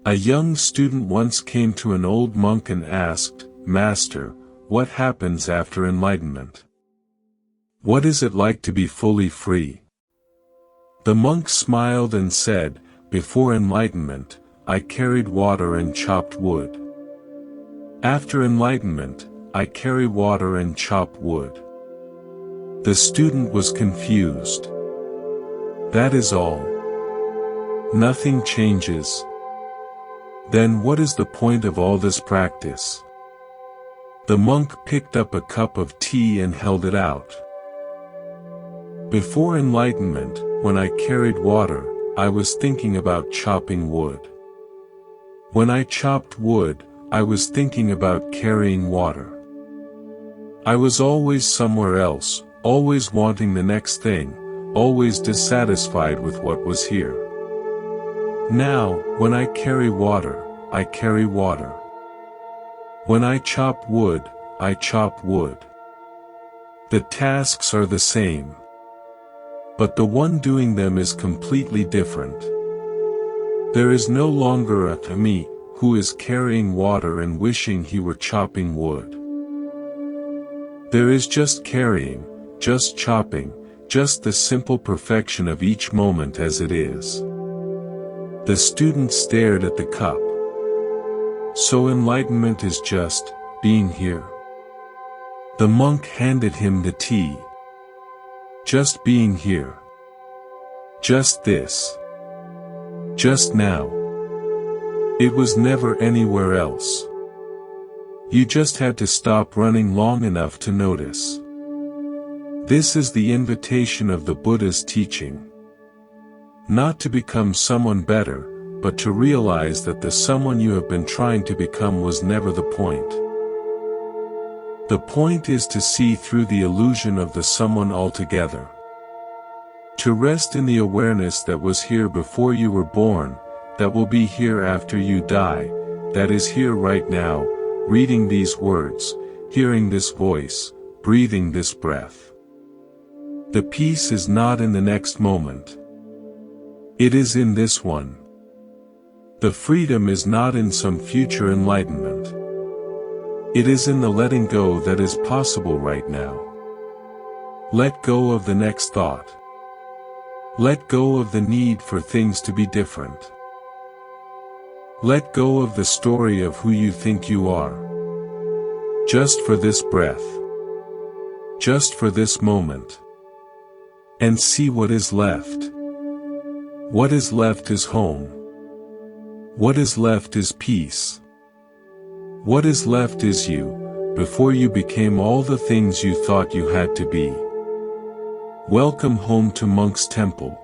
A young student once came to an old monk and asked, "Master, what happens after enlightenment? What is it like to be fully free?" The monk smiled and said, "Before enlightenment, I carried water and chopped wood. After enlightenment, I carry water and chop wood." The student was confused. That is all. Nothing changes. Then what is the point of all this practice? The monk picked up a cup of tea and held it out. Before enlightenment, when I carried water, I was thinking about chopping wood. When I chopped wood, I was thinking about carrying water. I was always somewhere else, always wanting the next thing, always dissatisfied with what was here. Now, when I carry water, I carry water. When I chop wood, I chop wood. The tasks are the same. But the one doing them is completely different. There is no longer a me, who is carrying water and wishing he were chopping wood. There is just carrying, just chopping, just the simple perfection of each moment as it is. The student stared at the cup. So enlightenment is just being here. The monk handed him the tea. Just being here. Just this. Just now. It was never anywhere else. You just had to stop running long enough to notice. This is the invitation of the Buddha's teaching. Not to become someone better, but to realize that the someone you have been trying to become was never the point. The point is to see through the illusion of the someone altogether. To rest in the awareness that was here before you were born, that will be here after you die, that is here right now, reading these words, hearing this voice, breathing this breath. The peace is not in the next moment. It is in this one. The freedom is not in some future enlightenment. It is in the letting go that is possible right now. Let go of the next thought. Let go of the need for things to be different. Let go of the story of who you think you are. Just for this breath. Just for this moment. And see what is left. What is left is home. What is left is peace. What is left is you, before you became all the things you thought you had to be. Welcome home to Monk's Temple.